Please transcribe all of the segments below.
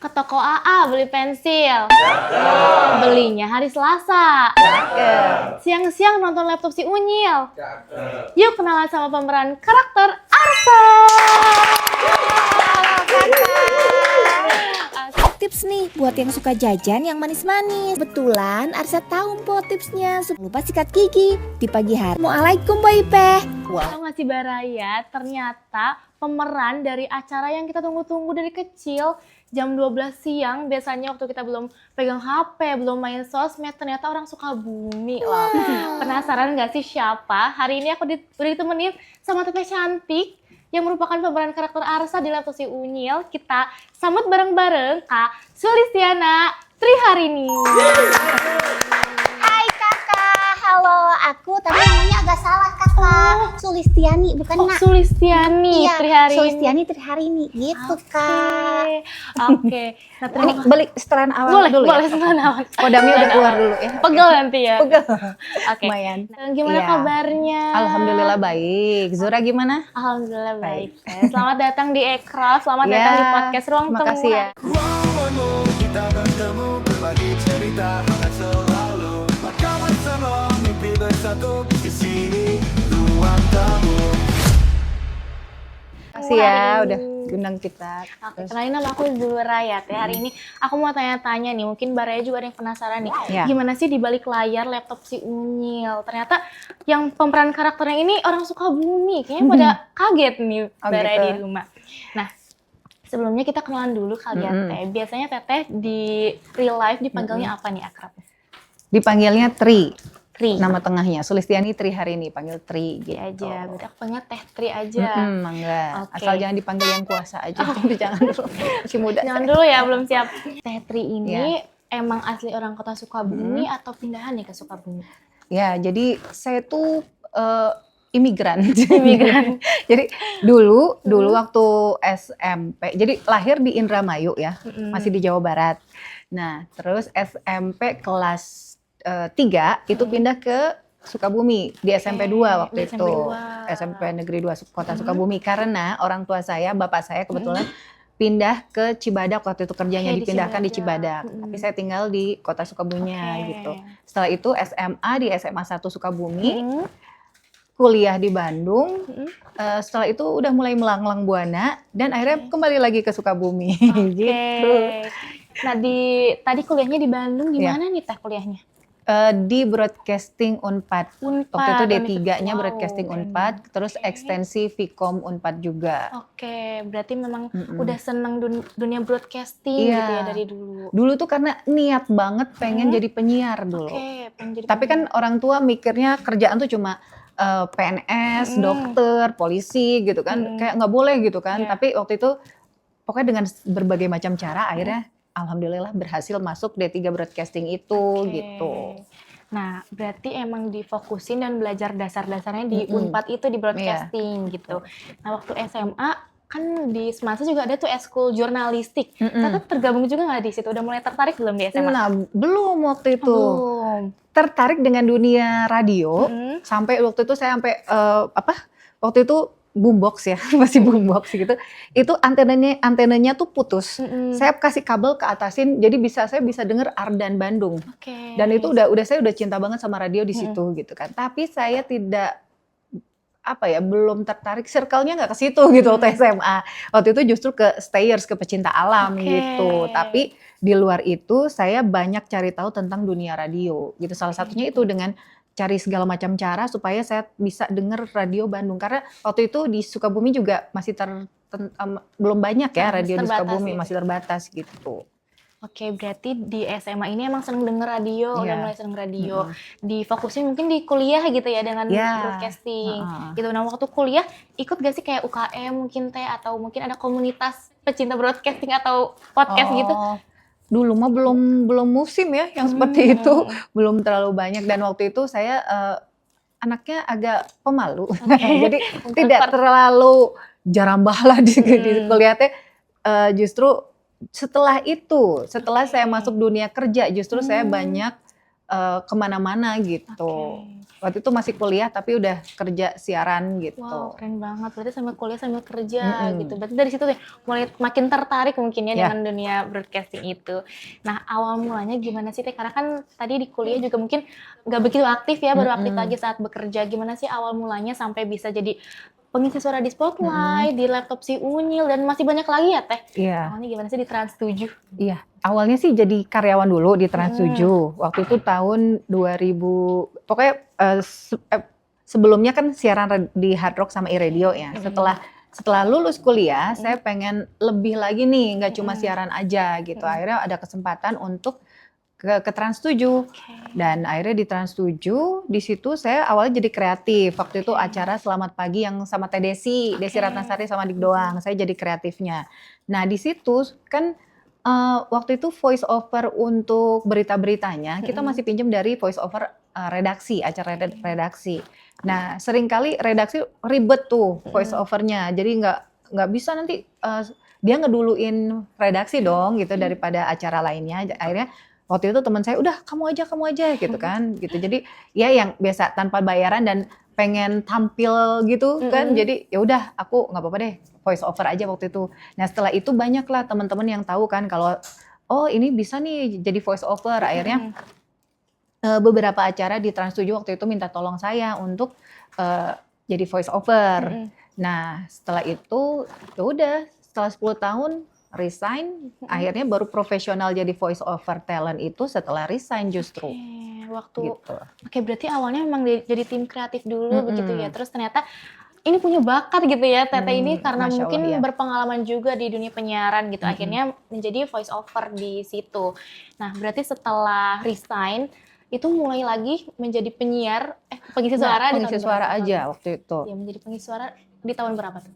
Ke toko AA beli pensil. Belinya hari Selasa. Siang-siang nonton laptop si Unyil. Yuk kenalan sama pemeran karakter Arsa. Tips nih buat yang suka jajan yang manis-manis. Kebetulan Arsa tahu po tipsnya. Lupa sikat gigi di pagi hari. Assalamualaikum Mbak Ipeh. Tahu nggak sih Baraya, ternyata pemeran dari acara yang kita tunggu-tunggu dari kecil, jam 12 siang, biasanya waktu kita belum pegang HP, belum main sosmed, ternyata orang Sukabumi loh. Penasaran nggak sih siapa? Hari ini aku udah ditemenin sama Teteh Cantik, yang merupakan pemeran karakter Arsa di laptop si Unyil. Kita sambut bareng-bareng Kak Sulistiana Triharini. Hai kakak, halo. Aku tapi namanya agak salah kakak. Sulistiani bukan Nak. Sulistiani Iya, Triharini. Sulistiani Triharini gitu kak. Oke. Nah, Ini beli setelan awal dulu boleh ya. setelan awal. Kodamnya udah keluar dulu ya. Pegel nanti ya. Pegel. Oke. Lumayan. Gimana Iya. kabarnya? Alhamdulillah baik. Zura gimana? Alhamdulillah baik. Baik. Selamat datang di Ekraf, selamat Ya, datang di podcast Ruang terima Temu. kasih ya. Ruanganmu kita bertemu berbagi cerita hangat selalu. Maka bersama mimpi bersatu di sini ruang tamu. Makasih ya udah undang kita. Oke, kenalin nama aku Ibu Rayat ya. Hari ini aku mau tanya-tanya nih, mungkin Baraya juga ada yang penasaran nih. Ya. Gimana sih di balik layar laptop si Unyil? Ternyata yang pemeran karakternya ini orang Sukabumi. Kayaknya pada kaget nih Baraya gitu. di rumah. Nah, sebelumnya kita kenalan dulu kali ya Teh. Biasanya Teteh di real life dipanggilnya apa nih akrabnya? Dipanggilnya Tri. Tri. Nama tengahnya Sulistiani Triharini, panggil Tri Tri gitu. aja, berarti aku panggil Teh Tri aja. Mangga. Oke. Asal jangan dipanggil yang kuasa aja. Jangan dulu. Masih muda. Jangan dulu ya, belum siap. Teh Tri ini Ya. emang asli orang kota Sukabumi atau pindahan nih ke Sukabumi? Ya, jadi saya tuh imigran. Imigran. Jadi dulu waktu SMP, jadi lahir di Indramayu ya, masih di Jawa Barat. Nah, terus SMP kelas 3 itu pindah ke Sukabumi di SMP 2 di waktu SMP itu. 2. SMP Negeri 2 Kota Sukabumi karena orang tua saya, bapak saya kebetulan pindah ke Cibadak waktu itu kerjanya Oke, di dipindahkan di Cibadak. Cibadak. Tapi saya tinggal di kota Sukabuminya Oke. gitu. Setelah itu SMA di SMA 1 Sukabumi, Hmm. kuliah di Bandung. Setelah itu udah mulai melanglang buana dan akhirnya kembali lagi ke Sukabumi gitu. Oke. Nah, tadi kuliahnya di Bandung, gimana nih Teh kuliahnya? Di Broadcasting Unpad. Unpad. Waktu itu D3-nya Wow, Broadcasting keren. Unpad, terus Oke. ekstensi Vkom Unpad juga. Oke, berarti memang udah seneng dunia broadcasting Iya. gitu ya dari dulu. Dulu tuh karena niat banget pengen jadi penyiar dulu. Oke, pengen jadi Tapi kan orang tua mikirnya kerjaan tuh cuma PNS, dokter, polisi gitu kan. Kayak nggak boleh gitu kan. Iya. Tapi waktu itu pokoknya dengan berbagai macam cara akhirnya alhamdulillah berhasil masuk D3 Broadcasting itu Oke. gitu. Nah, berarti emang difokusin dan belajar dasar-dasarnya di Unpad itu di broadcasting gitu. Nah, waktu SMA kan di Semasa juga ada tuh eskul jurnalistik. Tetap tergabung juga nggak di situ? Udah mulai tertarik belum di SMA? Nah, belum waktu itu. Belum. Tertarik dengan dunia radio sampai waktu itu saya sampai waktu itu boombox ya, masih boombox gitu. Itu antenanya tuh putus. Saya kasih kabel ke atasin jadi saya bisa denger Ardan Bandung. Oke. Dan itu saya udah cinta banget sama radio di situ gitu kan. Tapi saya tidak belum tertarik, circle-nya nggak ke situ gitu waktu SMA. Waktu itu justru ke Stayers, ke pecinta alam Oke. gitu. Tapi di luar itu saya banyak cari tahu tentang dunia radio gitu. Salah satunya itu dengan cari segala macam cara supaya saya bisa denger radio Bandung. Karena waktu itu di Sukabumi juga masih belum banyak ya radio di terbatas Sukabumi, ya. masih terbatas gitu. Oke, berarti di SMA ini emang seneng denger radio, udah Iya. mulai seneng radio. Difokusin mungkin di kuliah gitu ya dengan Iya. broadcasting gitu. Nah, waktu kuliah ikut gak sih kayak UKM mungkin Teh atau mungkin ada komunitas pecinta broadcasting atau podcast gitu? Dulu mah belum musim ya yang seperti itu, belum terlalu banyak dan waktu itu saya anaknya agak pemalu, jadi tidak terlalu jarambah lah di kuliah teh. Justru setelah saya masuk dunia kerja, justru saya banyak kemana-mana gitu. Oke. Waktu itu masih kuliah tapi udah kerja siaran gitu. Wow, keren banget. Berarti sambil kuliah sambil kerja Mm-mm. gitu. Berarti dari situ tuh mulai makin tertarik mungkin ya Ya. dengan dunia broadcasting itu. Nah, awal mulanya gimana sih Teh? Karena kan tadi di kuliah juga mungkin nggak begitu aktif ya, baru aktif Mm-mm. lagi saat bekerja. Gimana sih awal mulanya sampai bisa jadi pengisi suara di Spotlight, di laptop si Unyil, dan masih banyak lagi ya Teh? Iya. Awalnya gimana sih di Trans 7? Iya, awalnya sih jadi karyawan dulu di Trans 7. Waktu itu tahun 2000, pokoknya sebelumnya kan siaran di Hard Rock sama iRadio ya. Setelah lulus kuliah, saya pengen lebih lagi nih, nggak cuma siaran aja gitu. Akhirnya ada kesempatan untuk ke Trans 7. Dan akhirnya di Trans 7, di situ saya awalnya jadi kreatif. Waktu itu acara Selamat Pagi yang sama Teh Desi Ratnasari sama Dik Doang. Saya jadi kreatifnya. Nah di situ kan waktu itu voice over untuk berita-beritanya kita masih pinjam dari voice over redaksi, acara redaksi. Nah seringkali redaksi ribet tuh voice overnya. Jadi nggak bisa nanti dia ngeduluin redaksi dong gitu daripada acara lainnya. Akhirnya waktu itu teman saya udah kamu aja gitu kan gitu. Jadi ya yang biasa tanpa bayaran dan pengen tampil gitu kan. Jadi ya udah aku nggak apa-apa deh voice over aja waktu itu. Nah setelah itu banyak lah teman-teman yang tahu kan kalau oh ini bisa nih jadi voice over. Akhirnya beberapa acara di Trans 7 waktu itu minta tolong saya untuk jadi voice over. Nah setelah itu ya udah setelah 10 tahun resign, akhirnya baru profesional jadi voice over talent itu setelah resign justru. Waktu Gitu. Oke, berarti awalnya memang jadi tim kreatif dulu begitu ya. Terus ternyata ini punya bakat gitu ya Teteh ini karena Masya mungkin Allah, ya. berpengalaman juga di dunia penyiaran gitu. Akhirnya menjadi voice over di situ. Nah, berarti setelah resign itu mulai lagi menjadi penyiar pengisi suara di Pengisi tahun suara berapa? aja waktu itu. Ya, menjadi pengisi suara di tahun berapa tuh?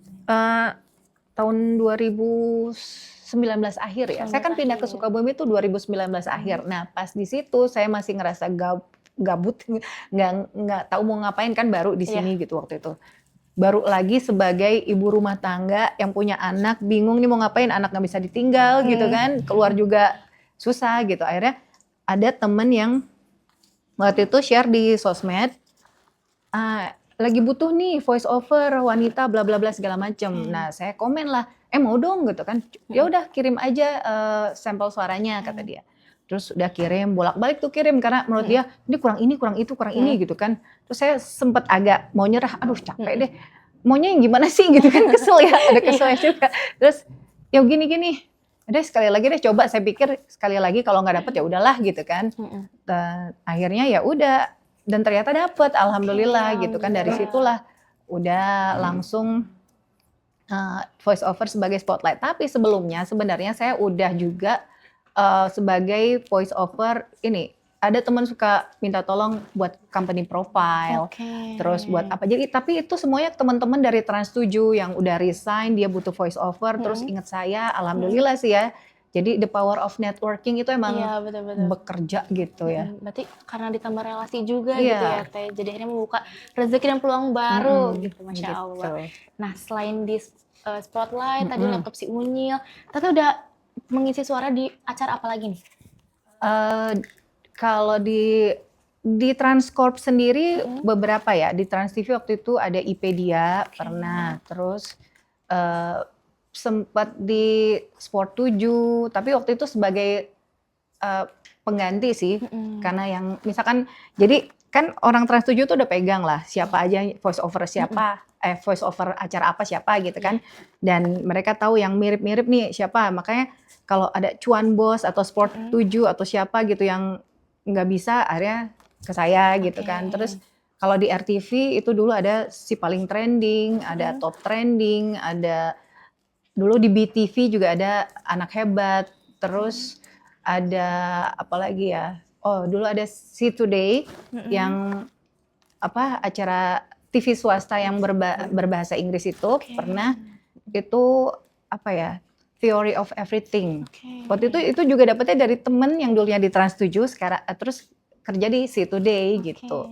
Tahun 2019 akhir ya. Saya kan pindah ke Sukabumi itu 2019 akhir. Nah, pas di situ saya masih ngerasa gabut, nggak tahu mau ngapain kan baru di sini gitu waktu itu. Baru lagi sebagai ibu rumah tangga yang punya anak, bingung nih mau ngapain, anak nggak bisa ditinggal gitu kan, keluar juga susah gitu. Akhirnya ada temen yang waktu itu share di sosmed, lagi butuh nih voice over wanita bla bla bla segala macem. Nah saya komen lah, mau dong gitu kan. Ya udah kirim aja sampel suaranya kata dia. Terus udah kirim bolak-balik tuh kirim karena menurut dia ini kurang ini kurang itu kurang ini gitu kan. Terus saya sempet agak mau nyerah, aduh capek deh. Maunya yang gimana sih gitu kan, kesel ya, ada keselnya juga. Terus ya gini-gini. Udah sekali lagi deh coba, saya pikir sekali lagi kalau nggak dapet ya udahlah gitu kan. Dan akhirnya ya udah. Dan ternyata dapet, alhamdulillah gitu kan. Dari situlah udah langsung voice over sebagai Spotlight. Tapi sebelumnya sebenarnya saya udah juga sebagai voice over ini. Ada teman suka minta tolong buat company profile, terus buat apa. Jadi tapi itu semuanya teman-teman dari Trans 7 yang udah resign, dia butuh voice over, terus inget saya, alhamdulillah sih ya. Jadi the power of networking itu emang bekerja gitu ya. Berarti karena ditambah relasi juga gitu ya Teh. Jadi akhirnya membuka rezeki dan peluang baru gitu, Masya Allah. Nah selain di Spotlight, tadi laptop si Unyil, Teteh udah mengisi suara di acara apa lagi nih? Kalau di Transcorp sendiri beberapa ya. Di Trans TV waktu itu ada IPedia pernah, terus sempat di Sport 7, tapi waktu itu sebagai pengganti sih, karena yang misalkan, jadi kan orang Trans 7 tuh udah pegang lah siapa aja voice over siapa, voice over acara apa siapa gitu kan, dan mereka tahu yang mirip-mirip nih siapa, makanya kalau ada Cuan Bos atau Sport 7 atau siapa gitu yang nggak bisa, akhirnya ke saya gitu kan. Terus kalau di RTV itu dulu ada si paling trending, ada top trending, ada dulu di BTV juga ada Anak Hebat, terus ada apa lagi ya? Oh, dulu ada Si Today yang apa acara TV swasta yang berbahasa Inggris itu pernah itu apa ya? Theory of Everything. Waktu itu juga dapetnya dari temen yang dulunya di Trans 7 sekarang terus kerja di Si Today gitu.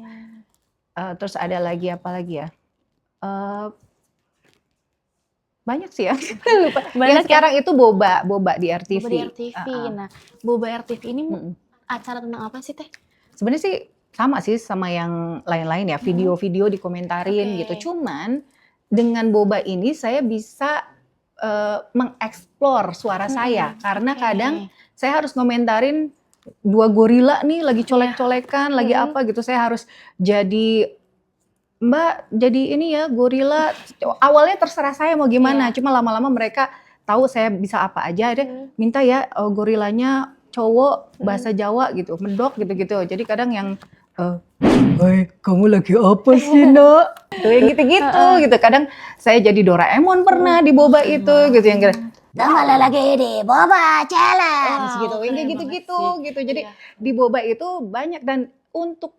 Terus ada lagi apa lagi ya? Banyak sih ya, lupa. Yang sekarang itu Boba di RTV. Boba di RTV. Nah, Boba RTV ini acara tentang apa sih Teh? Sebenarnya sih sama sih sama yang lain-lain ya, video-video dikomentarin Oke. gitu. Cuman dengan boba ini saya bisa mengeksplor suara saya karena Oke. kadang saya harus ngomentarin 2 gorila nih lagi colek-colekan, lagi apa gitu. Saya harus jadi Mbak, jadi ini ya gorila. Awalnya terserah saya mau gimana, cuma lama-lama mereka tahu saya bisa apa aja. Dia minta ya gorilanya cowok bahasa Jawa gitu, mendok gitu-gitu. Jadi kadang yang "Hai, kamu lagi apa sih, Nak?" Tuh yang gitu-gitu gitu. Kadang saya jadi Doraemon pernah di boba itu gitu yang kira Kembali lagi di Boba Challenge. Wow, gitu. Yang keren kayak banget gitu-gitu sih. gitu. Jadi Iya. di boba itu banyak dan untuk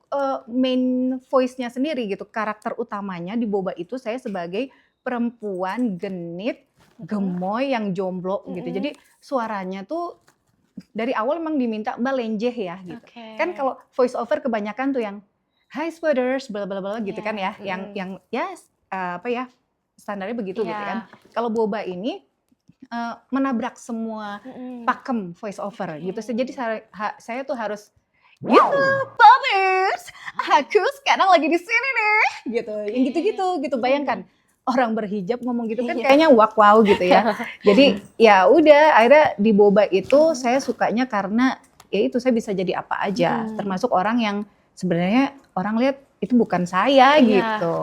main voice-nya sendiri gitu, karakter utamanya di boba itu saya sebagai perempuan genit, gemoy yang jomblo gitu. Jadi suaranya tuh dari awal memang diminta Mbak lenjeh ya gitu. Oke. Kan kalau voice over kebanyakan tuh yang hi spoilers bla bla bla gitu Iya, kan ya, yang ya apa ya standarnya begitu gitu Iya. kan. Kalau boba ini menabrak semua pakem voice over gitu. Jadi saya tuh harus gitu, Babers, aku sekarang lagi di sini nih, gitu. Yang gitu-gitu, gitu. Bayangkan orang berhijab ngomong gitu kan kayaknya wow gitu ya. Jadi ya udah, akhirnya di boba itu saya sukanya karena ya itu saya bisa jadi apa aja. Termasuk orang yang sebenarnya orang lihat itu bukan saya Iya. gitu.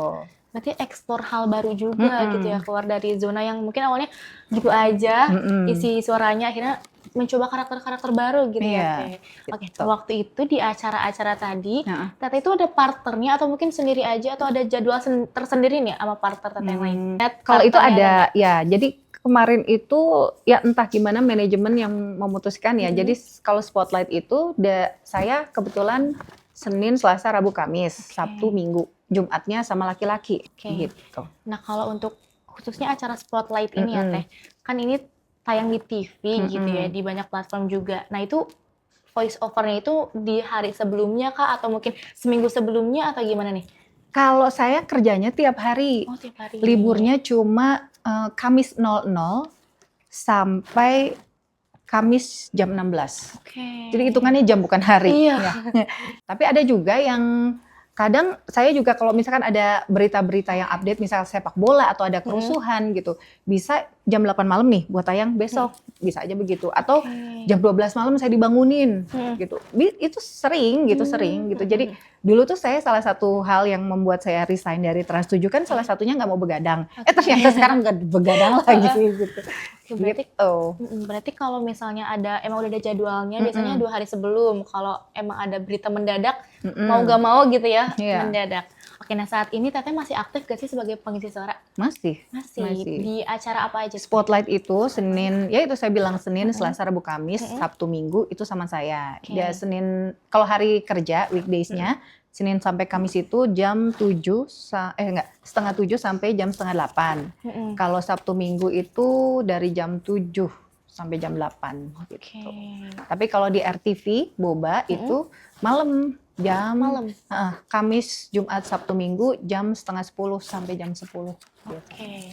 Berarti eksplor hal baru juga gitu ya, keluar dari zona yang mungkin awalnya gitu aja, isi suaranya akhirnya mencoba karakter-karakter baru gitu Iya, ya. Oke, gitu. waktu itu di acara-acara tadi, Heeh. Tete itu ada partnernya atau mungkin sendiri aja atau ada jadwal tersendiri nih sama partner Tete yang lain? Kalau itu Partnernya ada ya, jadi kemarin itu ya entah gimana manajemen yang memutuskan ya. Jadi kalau spotlight itu saya kebetulan Senin, Selasa, Rabu, Kamis, Sabtu, Minggu, Jumatnya sama laki-laki Oke. gitu. Nah, kalau untuk khususnya acara spotlight ini ya Teh, kan ini tayang di TV gitu ya, di banyak platform juga. Nah, itu voice over-nya itu di hari sebelumnya kah atau mungkin seminggu sebelumnya atau gimana nih? Kalau saya kerjanya tiap hari, Oh, tiap hari. liburnya cuma Kamis 00 sampai Kamis jam 16. Oke. Jadi hitungannya jam bukan hari. Iya. Ya. Tapi ada juga yang kadang saya juga kalau misalkan ada berita-berita yang update misal sepak bola atau ada kerusuhan gitu, bisa jam 8 malam nih buat tayang besok, bisa aja begitu. Atau jam 12 malam saya dibangunin gitu. Itu sering gitu. Jadi dulu tuh saya salah satu hal yang membuat saya resign dari Trans 7 kan salah satunya nggak mau begadang. Ternyata sekarang nggak begadang lagi gitu. Berarti Gitu. berarti kalau misalnya emang udah ada jadwalnya, biasanya 2 hari sebelum. Kalau emang ada berita mendadak, mau gak mau gitu ya, Iya. mendadak. Oke, nah saat ini Teteh masih aktif gak sih sebagai pengisi suara? Masih. Masih. Di acara apa aja? Spotlight itu Senin, ya itu saya bilang Senin, Selasa, Rabu, Kamis, Sabtu, Minggu itu sama saya. Oke. Dia Senin, kalau hari kerja weekdays-nya, Senin sampai Kamis itu jam setengah 7 sampai jam setengah 8. Kalau Sabtu Minggu itu dari jam 7 sampai jam 8 gitu. Oke. Tapi kalau di RTV Boba itu malam jam Malam. Kamis, Jumat, Sabtu, Minggu jam setengah 10 sampai jam 10 gitu. Oke.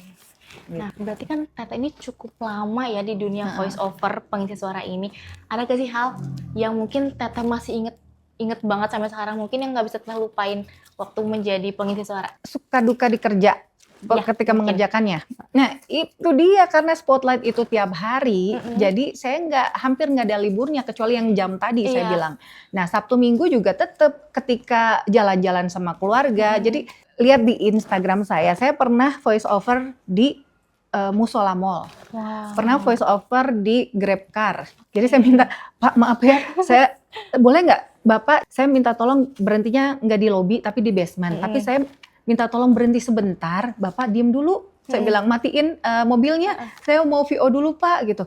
Nah, berarti kan Teteh ini cukup lama ya di dunia voice over pengisi suara ini. Ada gak sih hal yang mungkin Teteh masih inget banget sampai sekarang, mungkin yang nggak bisa Teteh lupain waktu menjadi pengisi suara? Suka duka di kerja ketika mengerjakannya. Nah itu dia karena spotlight itu tiap hari, jadi saya hampir nggak ada liburnya kecuali yang jam tadi saya bilang. Nah Sabtu Minggu juga tetap ketika jalan-jalan sama keluarga. Jadi lihat di Instagram saya pernah voice over di Musola Mall. Wow. Pernah voice over di Grab Car. Jadi saya minta, Pak maaf ya, saya boleh nggak Bapak, saya minta tolong berhentinya nggak di lobi tapi di basement. Tapi saya minta tolong berhenti sebentar, Bapak diem dulu. Saya bilang matiin mobilnya, saya mau VO dulu Pak gitu.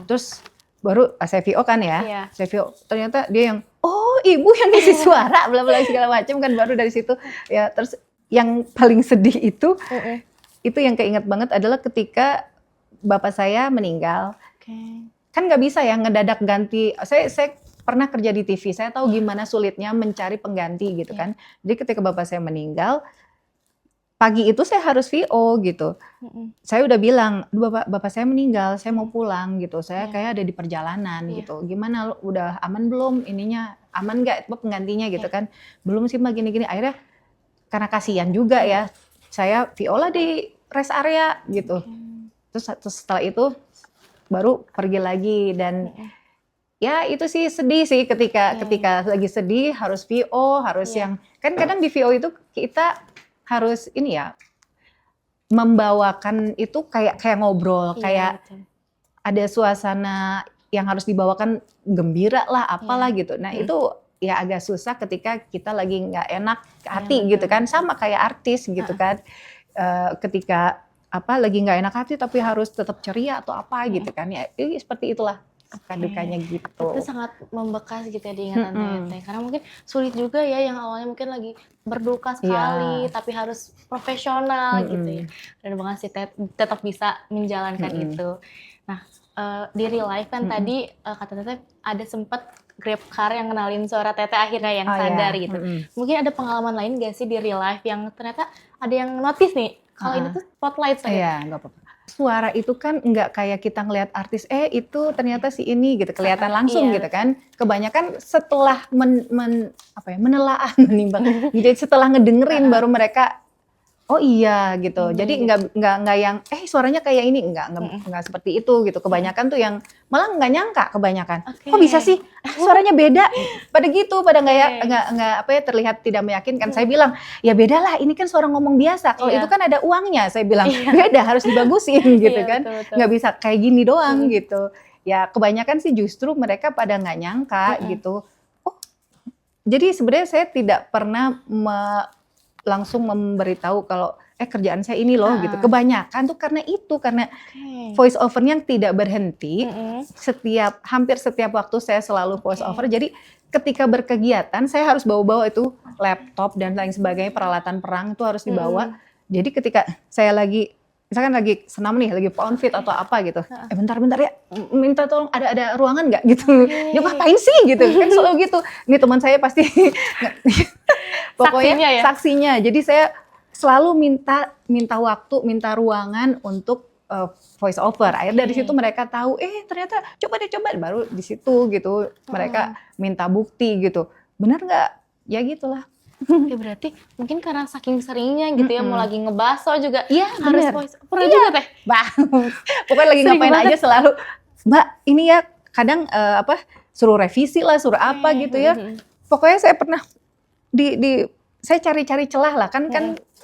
Terus baru saya VO kan ya, Iya. saya VO. Ternyata dia yang, oh ibu yang ngisi suara, bla bla segala macam kan baru dari situ. Ya terus yang paling sedih itu yang keinget banget adalah ketika bapak saya meninggal. Kan nggak bisa ya ngedadak ganti. Saya pernah kerja di TV, saya tahu gimana sulitnya mencari pengganti gitu kan. Jadi ketika bapak saya meninggal, pagi itu saya harus VO gitu. Mm-mm. Saya udah bilang, "Aduh, bapak saya meninggal, saya mau pulang gitu. Saya Iya. kayak ada di perjalanan Iya. gitu. Gimana, lu udah aman belum ininya? Aman nggak penggantinya gitu Iya. kan?" "Belum sih Mbak, gini-gini." Akhirnya karena kasihan juga ya, saya VO lah di rest area gitu. Terus setelah itu baru pergi lagi dan ya itu sih sedih sih ketika lagi sedih harus VO, harus Iya. yang kan kadang di VO itu kita harus ini ya membawakan itu kayak ngobrol, Iya, kayak betul. ada suasana yang harus dibawakan gembira lah apalah gitu. Nah, itu ya agak susah ketika kita lagi nggak enak hati Iya, gitu betul, kan, sama kayak artis gitu kan. Ketika lagi nggak enak hati tapi harus tetap ceria atau apa gitu kan ya. Seperti itulah suka dukanya gitu. Itu sangat membekas gitu ya di ingatan Teteh. Karena mungkin sulit juga ya yang awalnya mungkin lagi berduka sekali, tapi harus profesional gitu ya. Dan banget sih tetap bisa menjalankan itu. Nah, di real life kan tadi kata Teteh ada sempat Grab car yang kenalin suara Teteh akhirnya yang sadar gitu. Mungkin ada pengalaman lain gak sih di real life yang ternyata ada yang notice nih, kalau ini tuh spotlight saya. Iya, nggak apa-apa. Suara itu kan nggak kayak kita ngelihat artis, itu ternyata si ini gitu, kelihatan langsung gitu kan. Kebanyakan setelah menelaah, menimbang, jadi setelah ngedengerin baru mereka, oh iya gitu. Jadi nggak yang, suaranya kayak ini, nggak seperti itu gitu. Kebanyakan tuh yang malah nggak nyangka kebanyakan. Kok bisa sih suaranya beda? Pada gitu, pada nggak terlihat tidak meyakinkan. Saya bilang, ya beda lah. Ini kan suara ngomong biasa. Kalau itu kan ada uangnya. Saya bilang beda, harus dibagusin gitu kan. Nggak bisa kayak gini doang gitu. Ya kebanyakan sih justru mereka pada nggak nyangka gitu. Oh, jadi sebenarnya saya tidak pernah langsung memberitahu kalau kerjaan saya ini loh gitu. Kebanyakan tuh karena voice over-nya yang tidak berhenti. Hampir setiap waktu saya selalu voice over. Jadi ketika berkegiatan saya harus bawa-bawa itu laptop dan lain sebagainya, peralatan perang itu harus dibawa. Jadi ketika saya misalkan lagi senam nih, lagi pound fit atau apa gitu. Bentar ya, minta tolong ada ruangan nggak gitu. Dia ngapain sih gitu, kan selalu gitu. Ini teman saya pasti pokoknya saksinya. Jadi saya selalu minta waktu, minta ruangan untuk voice over. Akhirnya dari situ mereka tahu, ternyata coba baru di situ gitu. Mereka minta bukti gitu. Benar nggak? Ya gitulah. Ya berarti mungkin karena saking seringnya gitu ya, mau lagi ngebaso juga harus bener. voice. Pernah juga Teh? Pokoknya lagi ngapain aja selalu, Mbak ini ya kadang suruh revisi lah, suruh apa gitu ya. Pokoknya saya pernah saya cari-cari celah lah, kan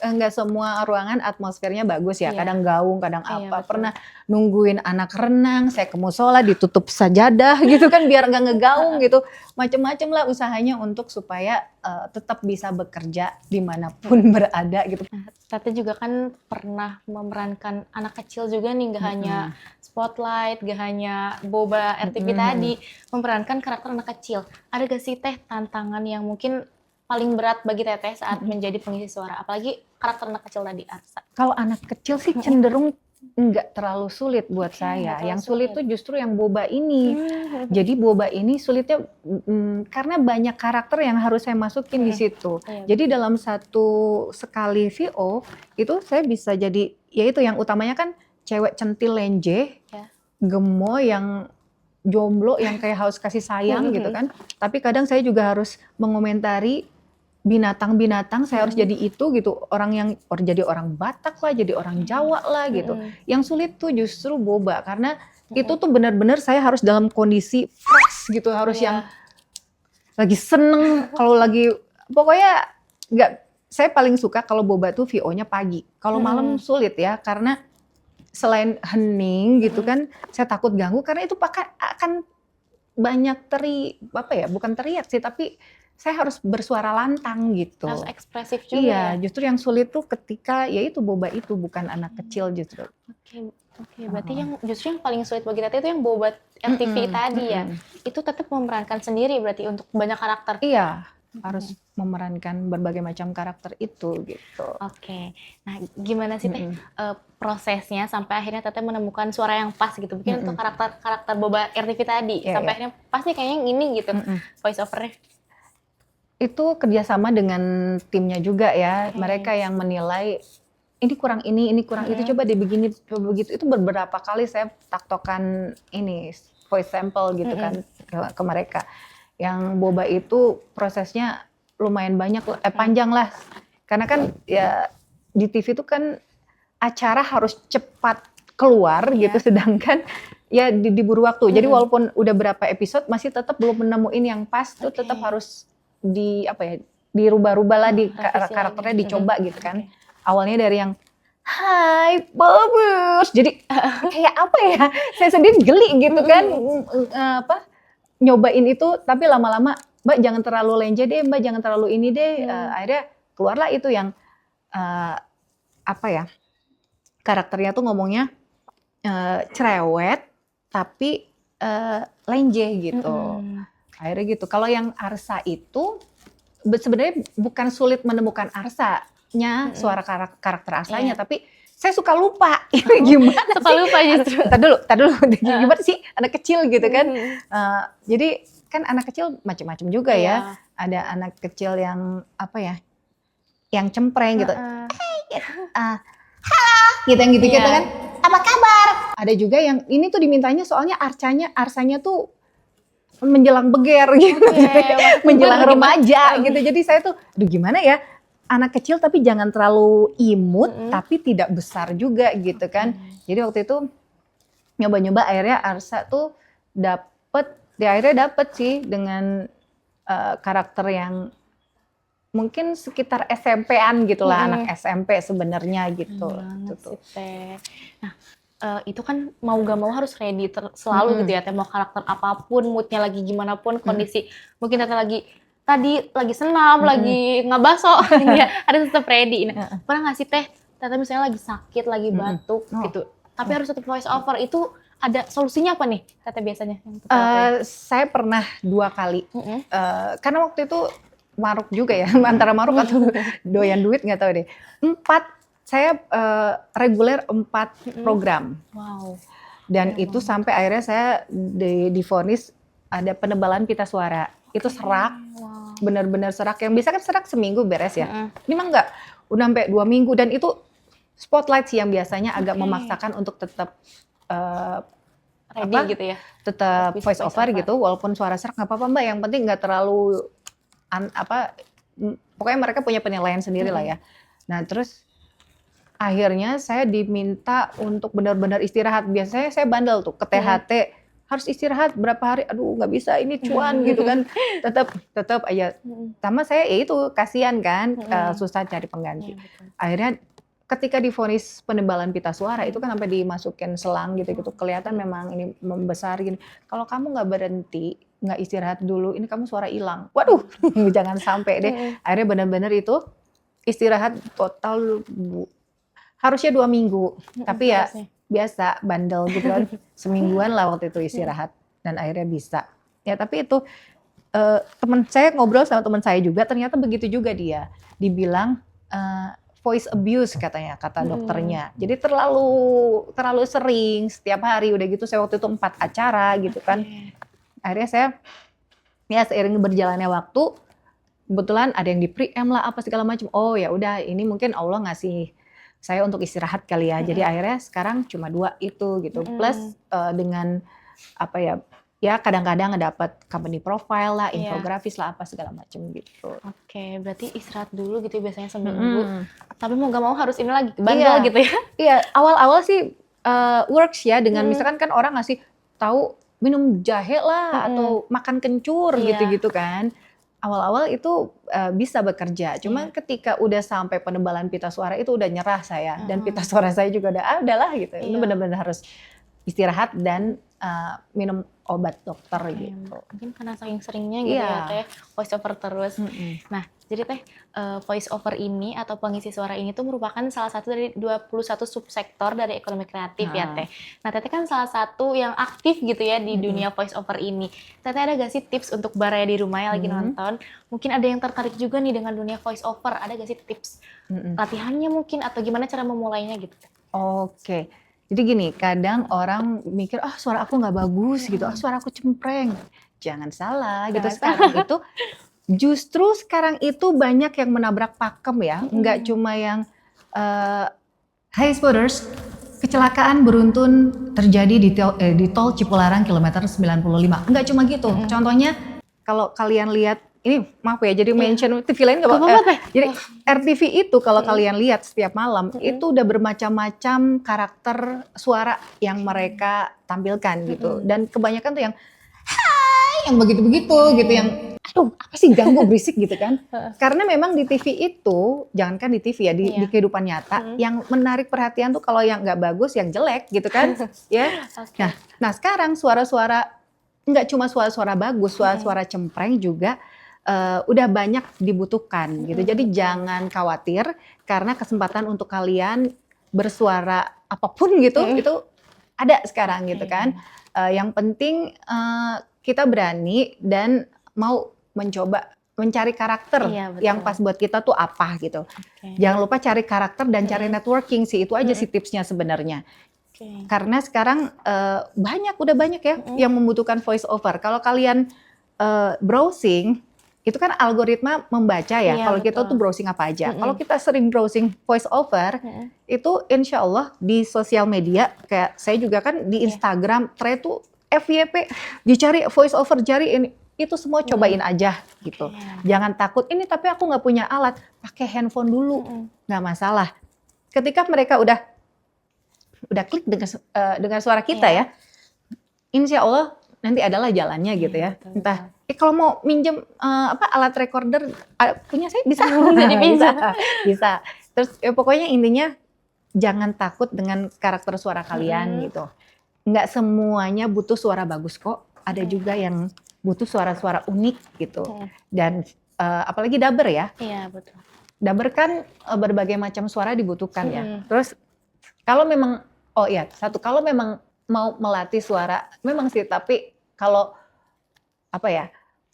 nggak semua ruangan atmosfernya bagus ya, kadang gaung, kadang apa. Pernah nungguin anak renang, saya ke musola ditutup sajadah gitu kan biar nggak ngegaung gitu, macem-macem lah usahanya untuk supaya tetap bisa bekerja dimanapun berada gitu. Nah, Tete juga kan pernah memerankan anak kecil juga nih, gak hanya Spotlight, gak hanya Boba RTV tadi, memerankan karakter anak kecil. Ada gak sih Teh tantangan yang mungkin paling berat bagi Teteh saat menjadi pengisi suara, apalagi karakter anak kecil tadi, Arsa? Kalau anak kecil sih cenderung nggak terlalu sulit buat saya. Yang sulit tuh justru yang Boba ini. Jadi Boba ini sulitnya karena banyak karakter yang harus saya masukin di situ. Jadi dalam sekali VO itu saya bisa jadi, ya itu yang utamanya kan cewek centil lenje, gemoy yang jomblo yang kayak haus kasih sayang gitu kan. Tapi kadang saya juga harus mengomentari binatang-binatang, saya harus jadi itu gitu, jadi orang Batak lah, jadi orang Jawa lah gitu. Yang sulit tuh justru Boba, karena itu tuh benar-benar saya harus dalam kondisi fresh gitu, harus yang lagi seneng, kalau lagi pokoknya saya paling suka kalau Boba tuh VO-nya pagi. Kalau malam sulit ya, karena selain hening gitu kan, saya takut ganggu karena itu akan banyak bukan teriak sih, tapi saya harus bersuara lantang gitu. Harus ekspresif juga. Iya, justru yang sulit tuh ketika yaitu Boba itu bukan anak kecil justru. Oke, berarti justru yang paling sulit bagi Teteh itu yang Boba RTV tadi ya. Itu tetap memerankan sendiri berarti untuk banyak karakter. Iya, harus memerankan berbagai macam karakter itu gitu. Oke, nah gimana sih Teh prosesnya sampai akhirnya Teteh menemukan suara yang pas gitu, mungkin untuk karakter Boba RTV tadi, sampai akhirnya pasti kayaknya yang ini gitu, voice over-nya. Itu kerjasama dengan timnya juga ya, mereka yang menilai ini kurang ini kurang itu, coba dibegini, coba begitu. Itu beberapa kali saya taktokan ini voice sample gitu kan ke mereka. Yang boba itu prosesnya lumayan banyak, panjang lah. Karena kan ya di TV itu kan acara harus cepat keluar gitu, sedangkan ya diburu waktu. Jadi walaupun udah berapa episode masih tetap belum menemuin yang pas, tuh tetap harus dirubah-rubah lah karakternya, dicoba gitu kan. Awalnya dari yang hai bagus, jadi kayak apa ya, saya sendiri geli gitu kan, nyobain itu, tapi lama-lama Mbak jangan terlalu lenje deh, Mbak jangan terlalu ini deh. Akhirnya keluarlah itu yang karakternya tuh ngomongnya cerewet tapi lenje gitu. Akhirnya gitu. Kalau yang Arsa itu sebenarnya bukan sulit menemukan Arsanya, suara karakter Arsanya, tapi saya suka lupa ini gimana Suka lupa justru. Tar dulu, gimana sih anak kecil gitu kan. Jadi kan anak kecil macam-macam juga ya. Ada anak kecil yang yang cempreng gitu. Halo, gitu yang gitu kan. Apa kabar? Ada juga yang ini tuh dimintanya soalnya Arsanya tuh menjelang beger gitu, menjelang remaja gitu. Jadi saya tuh, aduh gimana ya, anak kecil tapi jangan terlalu imut, tapi tidak besar juga gitu kan. Jadi waktu itu nyoba-nyoba, akhirnya Arsa tuh akhirnya dapet sih dengan karakter yang mungkin sekitar SMP-an gitulah, anak SMP sebenarnya gitu. Nah, itu kan mau gak mau harus ready selalu gitu ya, mau karakter apapun, moodnya lagi gimana pun, kondisi mungkin tadi lagi senam, lagi ngabaso, ya harus tetap ready. Nah, pernah nggak sih Teh, misalnya lagi sakit, lagi batuk gitu, tapi harus tetap voice over, itu ada solusinya apa nih Teteh biasanya? Saya pernah 2 kali, karena waktu itu maruk juga ya, antara maruk atau doyan duit nggak tahu deh. 4, saya reguler 4 program. Wow. Dan itu sampai akhirnya saya divonis ada penebalan pita suara. Itu serak, benar-benar serak. Yang biasa kan serak seminggu beres ya. Ini mah enggak, udah sampai 2 minggu. Dan itu spotlight sih yang biasanya agak memaksakan untuk tetap ready gitu ya. Tetap voice over gitu, walaupun suara serak nggak apa-apa Mbak. Yang penting nggak terlalu pokoknya mereka punya penilaian sendiri lah ya. Nah terus akhirnya saya diminta untuk benar-benar istirahat. Biasanya saya bandel tuh ke THT, harus istirahat berapa hari, aduh nggak bisa ini cuan gitu kan. Tetap aja. Sama saya ya itu kasihan kan, susah cari pengganti. Akhirnya ketika divonis penebalan pita suara itu kan sampai dimasukin selang gitu-gitu, kelihatan memang ini membesar gini. Kalau kamu nggak berhenti, nggak istirahat dulu, ini kamu suara hilang. Waduh, jangan sampai deh. Akhirnya benar-benar itu istirahat total harusnya 2 minggu, tapi ya biasa bandel gitu kan, semingguan lah waktu itu istirahat, dan akhirnya bisa. Ya tapi itu teman saya ngobrol sama teman saya juga, ternyata begitu juga dia, dibilang voice abuse katanya, kata dokternya. Jadi terlalu sering, setiap hari udah gitu. Saya waktu itu 4 acara gitu kan. Akhirnya saya ya seiring berjalannya waktu, kebetulan ada yang di pre-em lah apa segala macam. Oh ya udah, ini mungkin Allah ngasih saya untuk istirahat kali ya. Jadi akhirnya sekarang cuma 2 itu gitu. Plus dengan ya kadang-kadang dapat company profile lah, infografis lah apa segala macam gitu. Oke, berarti istirahat dulu gitu biasanya seminggu. Tapi mau gak mau harus ini lagi bandel gitu ya. Iya, awal-awal sih works ya, dengan misalkan kan orang ngasih tahu minum jahe lah atau makan kencur gitu-gitu kan. Awal-awal itu bisa bekerja, cuma ketika udah sampai penebalan pita suara itu udah nyerah saya, dan pita suara saya juga udahlah gitu. Itu benar-benar harus istirahat dan minum obat dokter gitu. Mungkin karena saking seringnya gitu ya Teh, voice over terus. Nah, jadi Teh, voice over ini atau pengisi suara ini tuh merupakan salah satu dari 21 subsektor dari ekonomi kreatif ya Teh. Nah, Teteh kan salah satu yang aktif gitu ya di dunia voice over ini. Teteh ada gak sih tips untuk baraya di rumah yang lagi nonton? Mungkin ada yang tertarik juga nih dengan dunia voice over. Ada gak sih tips latihannya mungkin atau gimana cara memulainya gitu? Oke. Jadi gini, kadang orang mikir, suara aku nggak bagus gitu, suara aku cempreng. Jangan salah gitu. Sekarang itu justru sekarang itu banyak yang menabrak pakem ya, nggak cuma yang Hai Spoders, kecelakaan beruntun terjadi di tol Cipularang kilometer 95. Enggak cuma gitu, contohnya kalau kalian lihat, ini maaf ya jadi mention TV lain nggak apa-apa. Jadi RTV itu kalau kalian lihat setiap malam, itu udah bermacam-macam karakter suara yang mereka tampilkan gitu. Dan kebanyakan tuh yang yang begitu-begitu gitu, yang aduh apa sih ganggu berisik gitu kan. Karena memang di TV itu, jangankan di TV ya, di kehidupan nyata, yang menarik perhatian tuh kalau yang nggak bagus, yang jelek gitu kan. Ya. Nah sekarang suara-suara, nggak cuma suara-suara bagus, suara-suara cempreng juga udah banyak dibutuhkan gitu. Jadi jangan khawatir karena kesempatan untuk kalian bersuara apapun gitu, itu ada sekarang gitu kan. Yang penting kita berani dan mau mencoba mencari karakter yang pas buat kita tuh apa gitu. Jangan lupa cari karakter dan cari networking sih, itu aja sih tipsnya sebenarnya. Karena sekarang udah banyak ya yang membutuhkan voice over. Kalau kalian browsing, itu kan algoritma membaca ya. Kalau kita tuh browsing apa aja. Kalau kita sering browsing voice over, itu insya Allah di sosial media, kayak saya juga kan di Instagram, thread tuh FYP, dicari voice over, cari ini, itu semua cobain aja gitu. Jangan takut, ini tapi aku nggak punya alat, pakai handphone dulu, nggak masalah. Ketika mereka udah klik dengan suara kita ya, insya Allah nanti adalah jalannya gitu ya. Entah, kalau mau minjem alat recorder punya saya bisa, bisa. Terus pokoknya intinya jangan takut dengan karakter suara kalian gitu. Nggak semuanya butuh suara bagus kok. Ada juga yang butuh suara-suara unik gitu. Dan apalagi dubber ya. Iya, betul. Dubber kan berbagai macam suara dibutuhkan ya. Terus kalau memang, kalau memang mau melatih suara, memang sih, tapi kalau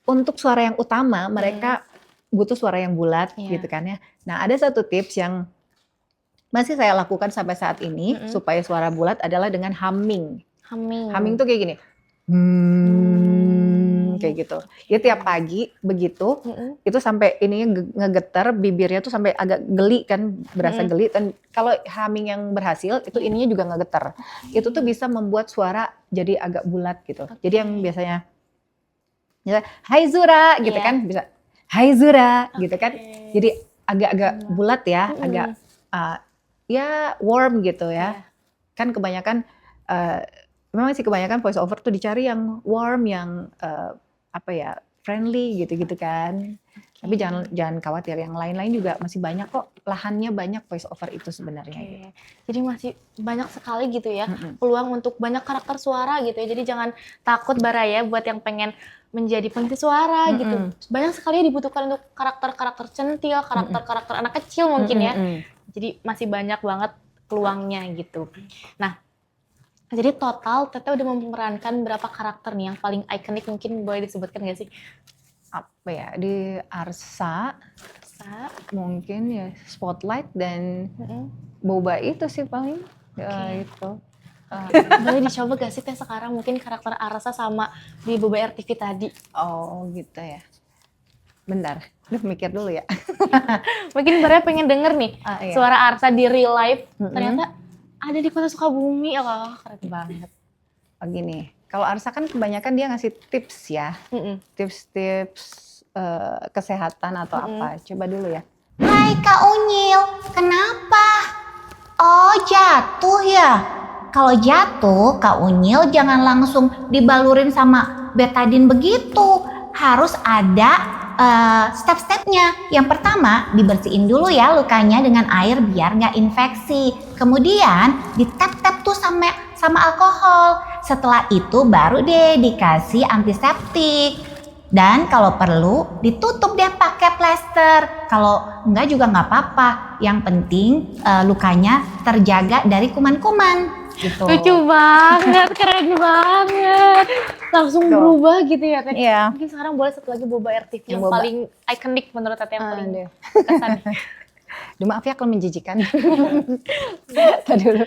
untuk suara yang utama mereka butuh suara yang bulat gitu kan ya. Nah ada satu tips yang masih saya lakukan sampai saat ini supaya suara bulat adalah dengan humming. Humming tuh kayak gini. Kayak gitu. Ya tiap pagi begitu, itu sampai ininya ngegetar, bibirnya tuh sampai agak geli kan, berasa geli. Dan kalau humming yang berhasil, itu ininya juga ngegetar. Itu tuh bisa membuat suara jadi agak bulat gitu. Jadi yang biasanya, Hai Zura gitu kan, bisa Hai Zura gitu kan. Jadi agak-agak bulat ya, agak ya warm gitu ya. Kan kebanyakan memang sih kebanyakan voice over tuh dicari yang warm, yang friendly gitu-gitu kan. Tapi jangan khawatir, yang lain-lain juga masih banyak kok, lahannya banyak voice over itu sebenarnya. Gitu. Jadi masih banyak sekali gitu ya peluang untuk banyak karakter suara gitu ya. Jadi jangan takut Baraya buat yang pengen menjadi pengisi suara gitu. Banyak sekali dibutuhkan untuk karakter-karakter centil, karakter-karakter anak kecil mungkin ya. Jadi masih banyak banget peluangnya gitu. Nah, jadi total Teteh udah memerankan berapa karakter nih yang paling ikonik, mungkin boleh disebutkan gak sih? Di Arsa mungkin ya Spotlight dan Boba itu sih paling itu. Boleh dicoba gak sih Teh sekarang mungkin karakter Arsa sama di Boba RTV tadi? Oh gitu ya. Bentar, mikir dulu ya. Mungkin Baraya pengen denger nih suara Arsa di real life, ternyata ada di Kota Sukabumi. Keren banget. Gini, kalau Arsa kan kebanyakan dia ngasih tips ya, tips-tips kesehatan atau apa. Coba dulu ya. Hai Kak Unyil, kenapa? Oh jatuh ya? Kalau jatuh Kak Unyil jangan langsung dibalurin sama betadine begitu. Harus ada step-stepnya. Yang pertama dibersihin dulu ya lukanya dengan air biar nggak infeksi. Kemudian ditap-tap tuh sama alkohol. Setelah itu baru deh dikasih antiseptik. Dan kalau perlu ditutup deh pakai plester. Kalau enggak juga nggak apa-apa. Yang penting lukanya terjaga dari kuman-kuman. Gitu. Lucu banget, keren banget. Langsung berubah gitu ya Teh. Iya. Mungkin sekarang boleh satu lagi Boba RTV yang Boba. paling ikonik menurut Teteh, yang paling kesan. Duh, maaf ya kalau menjijikan. Tadi dulu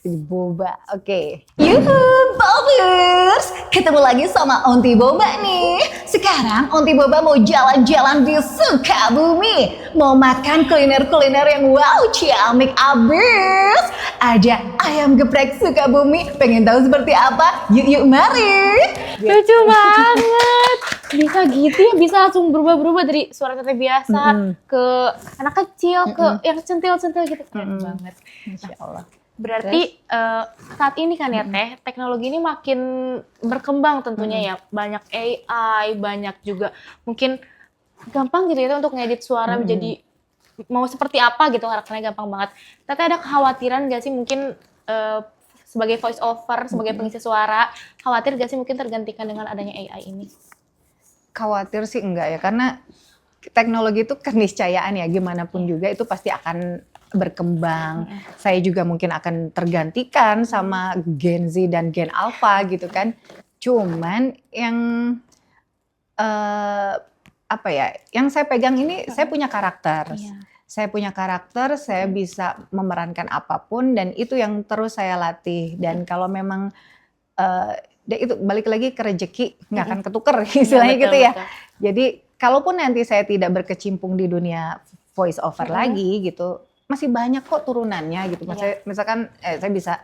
jadi Boba. Oke. Yuhu, Bobers! Ketemu lagi sama Auntie Boba nih. Sekarang Sekarang Onti Boba mau jalan-jalan di Sukabumi. Mau makan kuliner-kuliner yang wow ciamik abis. Ada ayam geprek Sukabumi. Pengen tahu seperti apa? Yuk mari. Lucu banget. Bisa gitu ya, bisa langsung berubah-berubah dari suara teteh biasa ke anak kecil, ke yang centil-centil gitu. Keren banget. Insya Allah. Berarti saat ini kan ya Teh, teknologi ini makin berkembang tentunya ya. Banyak AI, banyak juga mungkin gampang gitu ya untuk ngedit suara menjadi mau seperti apa gitu, karakternya gampang banget. Teteh ada kekhawatiran gak sih mungkin sebagai voice over, sebagai pengisi suara, khawatir gak sih mungkin tergantikan dengan adanya AI ini? Khawatir sih enggak ya, karena teknologi itu keniscayaan ya, gimana pun juga itu pasti akan berkembang. Saya juga mungkin akan tergantikan sama Gen Z dan Gen Alpha gitu kan. Cuman yang apa ya, yang saya pegang ini saya punya karakter. Saya punya karakter, saya bisa memerankan apapun dan itu yang terus saya latih. Dan kalau memang itu balik lagi ke rezeki, nggak akan ketuker istilahnya gitu ya. Jadi kalaupun nanti saya tidak berkecimpung di dunia voice over lagi gitu, masih banyak kok turunannya gitu. Misalkan saya bisa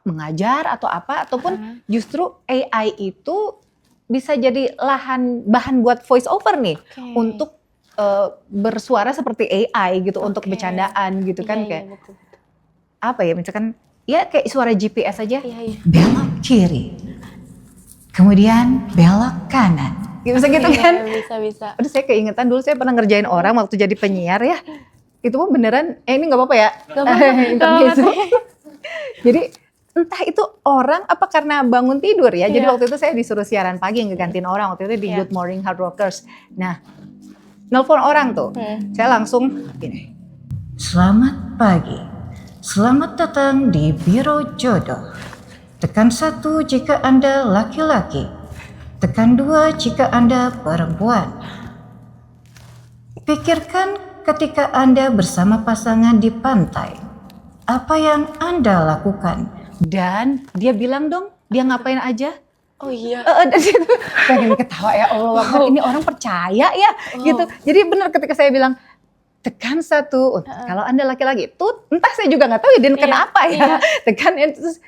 mengajar atau apa, ataupun justru AI itu bisa jadi bahan buat voice over nih untuk bersuara seperti AI gitu, untuk bercandaan gitu kan, kayak betul. apa ya, misalkan ya kayak suara GPS aja. Belok kiri. Kemudian belok kanan. Bisa gitu kan. Bisa. Aduh, saya keingetan dulu saya pernah ngerjain orang waktu jadi penyiar ya. Itu mah beneran, ini nggak apa-apa ya? Intermezzo. Jadi entah itu orang apa karena bangun tidur ya. Jadi waktu itu saya disuruh siaran pagi ngegantiin orang. Waktu itu di Good Morning Hard Rockers. Nah, nelpon orang tuh. Saya langsung gini. Selamat pagi. Selamat datang di Biro Jodoh. Tekan 1 jika Anda laki-laki. Tekan 2 jika Anda perempuan. Pikirkan ketika Anda bersama pasangan di pantai. Apa yang Anda lakukan? Dan dia bilang dong, dia ngapain aja? Oh iya. Dan situ pengen ketawa, ya Allah, ini orang percaya ya gitu. Jadi benar ketika saya bilang tekan 1, kalau Anda laki-laki, tuh entah saya juga nggak tahu ya dia kenapa ya. Tekan terus,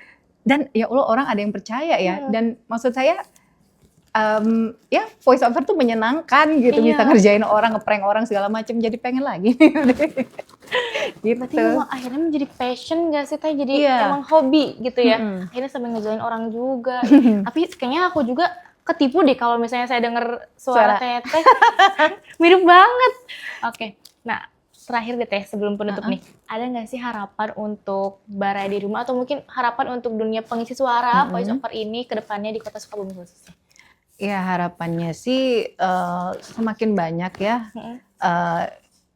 dan ya Allah orang ada yang percaya ya. Dan maksud saya ya voice over tuh menyenangkan gitu, bisa ngerjain orang, ngeprank orang segala macam, jadi pengen lagi. Gitu. Berarti memang akhirnya menjadi passion gak sih Teh? Jadi emang hobi gitu ya. Akhirnya sambil ngerjain orang juga. Tapi kayaknya aku juga ketipu deh kalau misalnya saya denger suara Teteh. Mirip banget. Oke. Nah, terakhir deh Teh sebelum penutup nih. Ada gak sih harapan untuk Baraya di rumah atau mungkin harapan untuk dunia pengisi suara voice over ini ke depannya di Kota Sukabumi khususnya? Ya harapannya sih semakin banyak ya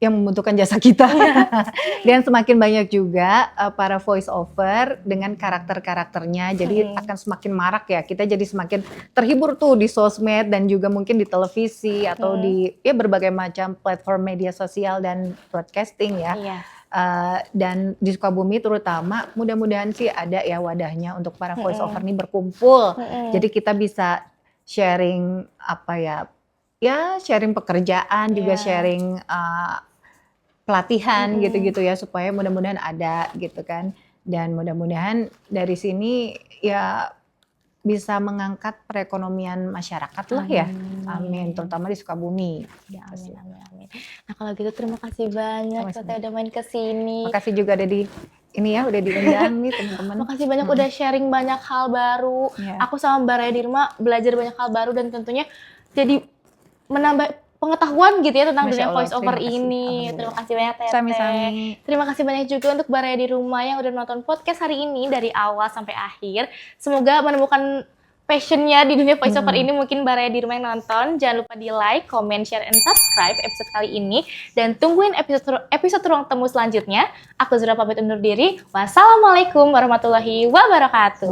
yang membutuhkan jasa kita. Dan semakin banyak juga para voice over dengan karakter-karakternya. Jadi akan semakin marak ya. Kita jadi semakin terhibur tuh di sosmed dan juga mungkin di televisi atau di berbagai macam platform media sosial dan broadcasting ya. Dan di Sukabumi terutama mudah-mudahan sih ada ya wadahnya untuk para voice over ini berkumpul. Jadi kita bisa sharing sharing pekerjaan, juga sharing pelatihan gitu-gitu ya, supaya mudah-mudahan ada gitu kan. Dan mudah-mudahan dari sini ya bisa mengangkat perekonomian masyarakat lah ya. Amin, terutama di Sukabumi. Ya, amin. Nah kalau gitu terima kasih banyak Teteh udah main ke sini. Makasih juga udah udah diundang nih teman-teman. Makasih banyak udah sharing banyak hal baru. Aku sama Baraya di rumah belajar banyak hal baru dan tentunya jadi menambah pengetahuan gitu ya tentang dunia voice over ini. Terima kasih banyak Teteh. Sami-sami. Terima kasih banyak juga untuk Baraya di rumah yang udah nonton podcast hari ini dari awal sampai akhir. Semoga menemukan passionnya di dunia voice over ini. Mungkin Baraya di rumah yang nonton. Jangan lupa di like, comment, share, and subscribe episode kali ini. Dan tungguin episode Ruang Temu selanjutnya. Aku Zura pamit undur diri. Wassalamualaikum warahmatullahi wabarakatuh.